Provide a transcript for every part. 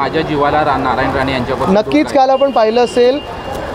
माझ्या जीवाला नारायण राणे यांच्याबरोबर नक्कीच काल आपण पाहिलं असेल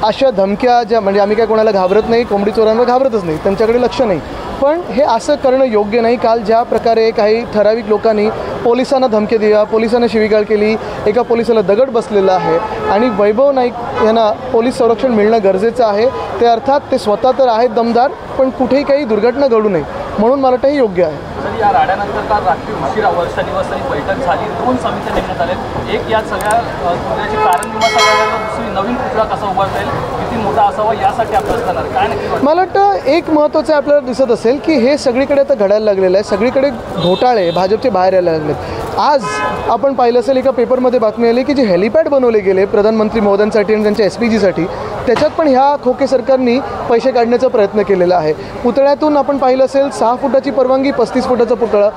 अशा धमक्या ज्या, म्हणजे आम्ही काय कोणाला घाबरत नाही, कोंबडी चोरांवर घाबरतच नाही, त्यांच्याकडे लक्ष नाही, पण हे असं करणं योग्य नाही. काल ज्या प्रकारे काही ठराविक लोकांनी पोलिसांना धमकी दिल्या, पोलिसांना शिवीगाळ केली, एका पोलिसाला दगड बसलेला आहे आणि वैभव नाईक यांना पोलीस संरक्षण मिळणं गरजेचं आहे. ते अर्थात ते स्वतः तर आहेत दमदार, पण कुठेही काही दुर्घटना घडू नये म्हणून मला वाटतं हे योग्य आहे. या राड्यानंतर काल रात्री उशिरावर शनिवारी बैठक झाली, 2 समित्या नेमण्यात आल्या. एक या सगळ्या पुतळ्याची कारण विमा दुसरी नवीन पुतळा कसा उभारता येईल, किती मोठा असावा यासाठी अभ्यास करणार काय नक्की? मला वाटतं एक महत्त्वाचं आपल्याला दिसत असेल की हे सगळीकडे आता घडायला लागलेलं आहे. सगळीकडे घोटाळे भाजपचे बाहेर यायला लागलेत. आज आपण पाहिलं असेल एका पेपरमध्ये बातमी आली की जे हेलिपॅड बनवले गेले प्रधानमंत्री मोदींसाठी आणि त्यांच्या SPGसाठी, त्याच्यात पण ह्या खोके सरकारनी पैसे काढण्याचा प्रयत्न केलेला आहे. पुतळ्यातून आपण पाहिलं असेल 6 फुटाची परवानगी, 35 फुटाचा पुतळा.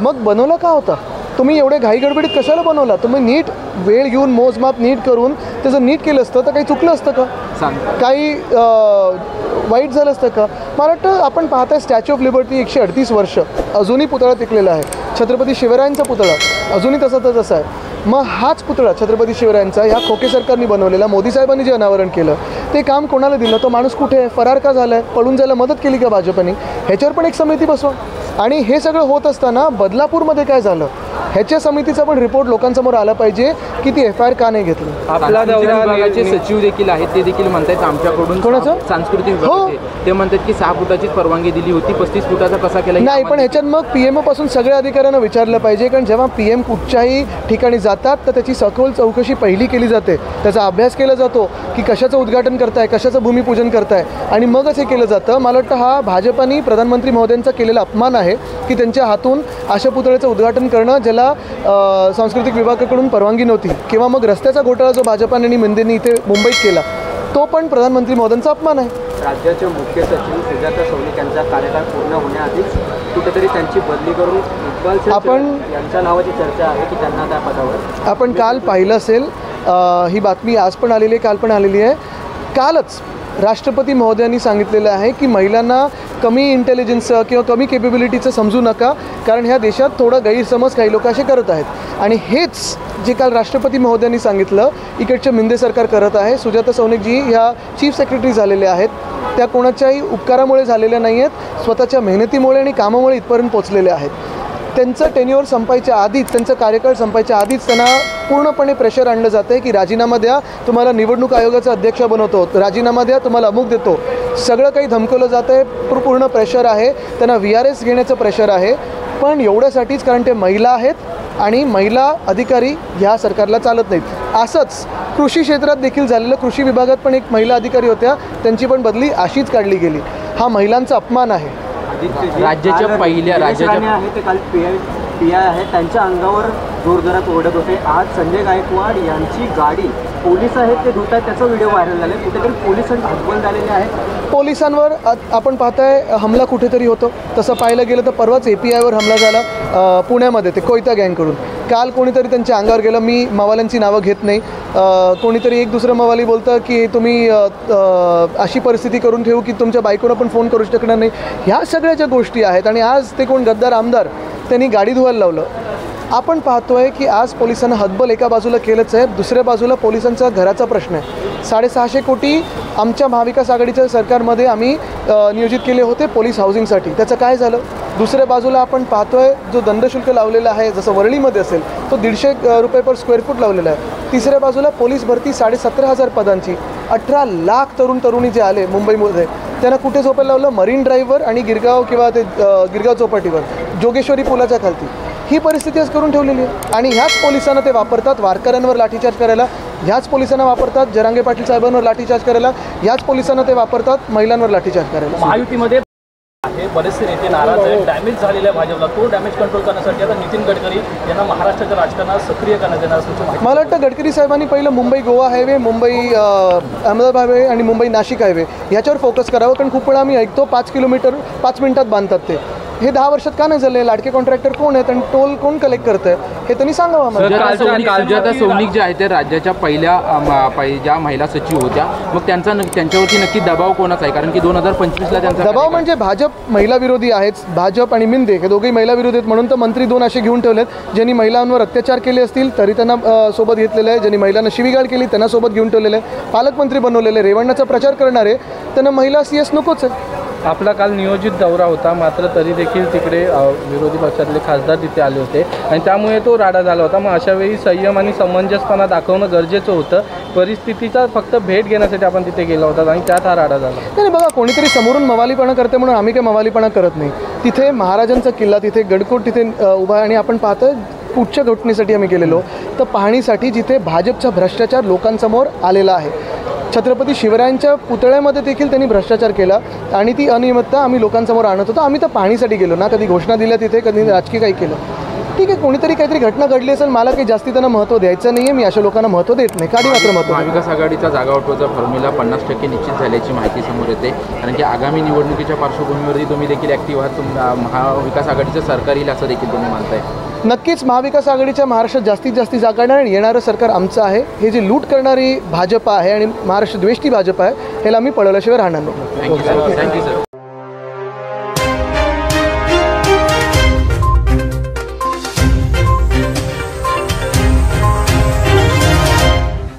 मग बनवला का होता? तुम्ही एवढे घाईगडबडीत कशाला बनवला? तुम्ही नीट वेळ घेऊन मोजमाप नीट करून त्याचं नीट केलं असतं तर काही चुकलं असतं का? काही वाईट झालं असतं का? मला वाटतं आपण पाहताय स्टॅच्यू ऑफ लिबर्टी 138 वर्ष अजूनही पुतळा टिकलेला आहे. छत्रपती शिवरायांचा पुतळा अजूनही तसा आहे. मग हाच पुतळा छत्रपती शिवरायांचा ह्या खोके सरकारने बनवलेला, मोदी साहेबांनी जे अनावरण केलं ते काम कोणाला दिलं? तो माणूस कुठे आहे? फरार का झाला आहे? पळून जायला मदत केली का भाजपने? ह्याच्यावर पण एक समिती बसवा. आणि हे सगळं होत असताना बदलापूरमध्ये काय झालं ह्याच्या समितीचा पण रिपोर्ट लोकांसमोर आला पाहिजे की ती FIR का नाही घेतली. आपला विभागाचे सचिव देखील आहेत, ते देखील म्हणतात आमच्याकडून कोणाचं सांस्कृतिक विभाग, ते म्हणतात की 6 फुटाचीच परवानगी दिली होती, 35 फुटाचा कसा केला नाही. पण ह्याच्यात मग PMO पासून सगळ्या अधिकाऱ्यांना विचारलं पाहिजे, कारण जेव्हा PM कुठच्याही ठिकाणी जातात तर त्याची सखोल चौकशी पहिली केली जाते, त्याचा अभ्यास केला जातो की कशाचं उद्घाटन करताय, कशाचं भूमिपूजन करताय, आणि मगच हे केलं जातं. मला वाटतं हा भाजपाने प्रधानमंत्री महोदयांचा केलेला अपमान आहे की त्यांच्या हातून अशा पुतळ्याचं उद्घाटन करणं ज्याला सांस्कृतिक विभागाकडून परवानगी नव्हती, किंवा मग रस्त्याचा घोटाळा जो भाजपाने आणि मिंदेंनी इथे मुंबईत केला तो पण प्रधानमंत्री मोदींचा अपमान आहे. राज्याचे मुख्य सचिव सुजाता सौनिक यांचा कार्यकाळ पूर्ण होण्याआधीच कुठेतरी त्यांची बदली करून इक्बाल आपण यांच्या नावाची चर्चा आहे की त्यांना त्या पदावर. आपण काल पाहिलं असेल, ही बातमी आज पण आलेली आहे, काल पण आलेली आहे. कालच राष्ट्रपती महोदयांनी सांगितलेलं आहे की महिलांना कमी इंटेलिजन्सचं किंवा कमी केपेबिलिटीचं समजू नका, कारण ह्या देशात थोडा गैरसमज काही लोक असे करत आहेत. आणि हेच जे काल राष्ट्रपती महोदयांनी सांगितलं इकडचं मिंदे सरकार करत आहे. सुजाता सौनिकजी ह्या चीफ सेक्रेटरी झालेल्या आहेत, त्या कोणाच्याही उपकारामुळे झालेल्या नाही आहेत, स्वतःच्या मेहनतीमुळे आणि कामामुळे इथपर्यंत पोचलेल्या आहेत. त्यांचं टेन्युअर संपायच्या आधीच, त्यांचं कार्यकाळ संपायच्या आधीच त्यांना पूर्णपणे प्रेशर आणलं जातं आहे की राजीनामा द्या, तुम्हाला निवडणूक आयोगाचा अध्यक्ष बनवतो, राजीनामा द्या, तुम्हाला अमुक देतो, सगळं काही धमकवलं जातं आहे. पूर्ण प्रेशर आहे, त्यांना VRS घेण्याचं प्रेशर आहे. पण एवढ्यासाठीच कारण ते महिला आहेत आणि महिला अधिकारी ह्या सरकारला चालत नाहीत. असंच कृषी क्षेत्रात देखील झालेलं, कृषी विभागात पण एक महिला अधिकारी होत्या, त्यांची पण बदली अशीच काढली गेली. हा महिलांचा अपमान आहे. राज्याच्या पहिल्या राज्याच्या आहे ते काल PI आहे त्यांच्या अंगावर जोरजोरात ओढत होते. आज संजय गायकवाड यांची गाडी पोलीस आहेत ते धुत आहेत, त्याचा व्हिडिओ व्हायरल झाला. कुठेतरी पोलिसांची हतबल झालेली आहे. पोलिसांवर आपण पाहताय हमला कुठेतरी होतो. तसं पाहायला गेलं तर परवाच APIवर हमला झाला पुण्यामध्ये, ते कोयता गँगकडून. काल कोणीतरी त्यांच्या अंगावर गेलं, मी मवाल्यांची नावं घेत नाही, कोणीतरी एक दुसरं मवाली बोलतं की तुम्ही अशी परिस्थिती करून ठेवू की तुमच्या बायकोला पण फोन करू शकणार नाही. ह्या सगळ्या ज्या गोष्टी आहेत, आणि आज ते कोण गद्दार आमदार त्यांनी गाडी धुवायला लावलं. आपण पाहतोय की आज पोलिसांना हतबल एका बाजूला केलंच आहे, दुसऱ्या बाजूला पोलिसांचा घराचा प्रश्न आहे. 650 कोटी आमच्या महाविकास आघाडीच्या सरकारमध्ये आम्ही नियोजित केले होते पोलीस हाऊसिंगसाठी, त्याचं काय झालं? दुसऱ्या बाजूला आपण पाहतोय जो दंडशुल्क लावलेला आहे, जसं वरळीमध्ये असेल तो 150 रुपये पर स्क्वेअर फूट लावलेला आहे. तिसऱ्या बाजूला पोलीस भरती 17,500 पदांची, 18 लाख तरुणी जे आले मुंबईमध्ये त्यांना कुठे झोपायला लावलं? मरीन ड्राईव्हवर आणि गिरगाव किंवा ते गिरगाव चौपाटीवर, जोगेश्वरी पुलाच्या खालती. ही परिस्थिती आज करून ठेवलेली आहे. आणि ह्याच पोलिसांना ते वापरतात वारकऱ्यांवर लाठीचार्ज करायला, ह्याच पोलिसांना वापरतात जरांगे पाटील साहेबांवर लाठीचार्ज करायला, ह्याच पोलिसांना ते वापरतात महिलांवर लाठीचार्ज करायला. महायुतीमध्ये बरेचसे नेते नाराज आहेत, डॅमेज झालेल्या भाजपला, तो डॅमेज कंट्रोल करण्यासाठी आता नितीन गडकरी यांना महाराष्ट्राच्या राजकारणात सक्रिय करण्यात येणार असल्याची माहिती. मला वाटतं गडकरी साहेबांनी पहिलं मुंबई गोवा हायवे, मुंबई अहमदाबाद हायवे आणि मुंबई नाशिक हायवे ह्याच्यावर फोकस करावं. कारण खूप वेळा आम्ही ऐकतो 5 किलोमीटर 5 मिनिटात बांधतात ते. हे 10 वर्षात का नाही झालं? लाडके कॉन्ट्रॅक्टर कोण आहेत आणि टोल कोण कलेक्ट करतं आहे? हे त्यांनी सांगावं आम्हाला. सुजाता सौनिक ज्या आहेत त्या राज्याच्या ज्या महिला सचिव होत्या, मग त्यांच्यावरती नक्की दबाव कोणाचा आहे? कारण की 2025ला त्यांचा दबाव म्हणजे भाजप महिला विरोधी आहेत. भाजप आणि मिंदे हे दोघेही महिला विरोधी आहेत, म्हणून तर मंत्री 2 असे घेऊन ठेवलेत. ज्यांनी महिलांवर अत्याचार केले असतील तरी त्यांना सोबत घेतलेलं आहे. ज्यांनी महिलांना शिवीगाळ केली त्यांना सोबत घेऊन ठेवलेलं आहे. पालकमंत्री बनवलेले, रेवण्णाचा प्रचार करणारे, त्यांना महिला CS नकोच आहे. आपला काल नियोजित दौरा होता, मात्र तरी देखील तिकडे विरोधी पक्षातले खासदार तिथे आले होते आणि त्यामुळे तो राडा झाला होता. मग अशावेळी संयम आणि समंजसपणा दाखवणं गरजेचं होतं. परिस्थितीचा फक्त भेट घेण्यासाठी आपण तिथे गेलो होता आणि त्यात हा राडा झाला. नाही बघा, कोणीतरी समोरून मवालीपणा करते म्हणून आम्ही काही मवालीपणा करत नाही. तिथे महाराजांचा किल्ला, तिथे गडकोट तिथे उभा आहे आणि आपण पाहतो पुढच्या घटनेसाठी आम्ही गेलेलो तर पाहणीसाठी, जिथे भाजपचा भ्रष्टाचार लोकांसमोर आलेला आहे. छत्रपती शिवरायांच्या पुतळ्यामध्ये देखील त्यांनी भ्रष्टाचार केला आणि ती अनियमितता आम्ही लोकांसमोर आणत होतो. आम्ही तर पाहणीसाठी गेलो ना, कधी घोषणा दिल्या तिथे, कधी राजकीय काही केलं. ठीक आहे, कोणीतरी काहीतरी घटना घडली असेल, मला काही जास्ती त्यांना महत्त्व द्यायचं नाही आहे. मी अशा लोकांना महत्त्व देत नाही. काढी मात्र महत्त्व. महाविकास आघाडीचा जागावाटपाचा फॉर्म्युला 50% निश्चित झाल्याची माहिती समोर येते. कारण की आगामी निवडणुकीच्या पार्श्वभूमीवरती तुम्ही देखील ॲक्टिव्ह आहात. महाविकास आघाडीचं सरकार येईल असं देखील तुम्ही मानताय. नक्कीच महाविकास आघाडीच्या महाराष्ट्रात जास्तीत जास्त जागा येणार आणि येणारं सरकार आमचं आहे. हे जी लूट करणारी भाजप आहे आणि महाराष्ट्र द्वेष्टी भाजप आहे, ह्याला आम्ही पळवल्याशिवाय राहणार नाही. Thank you sir.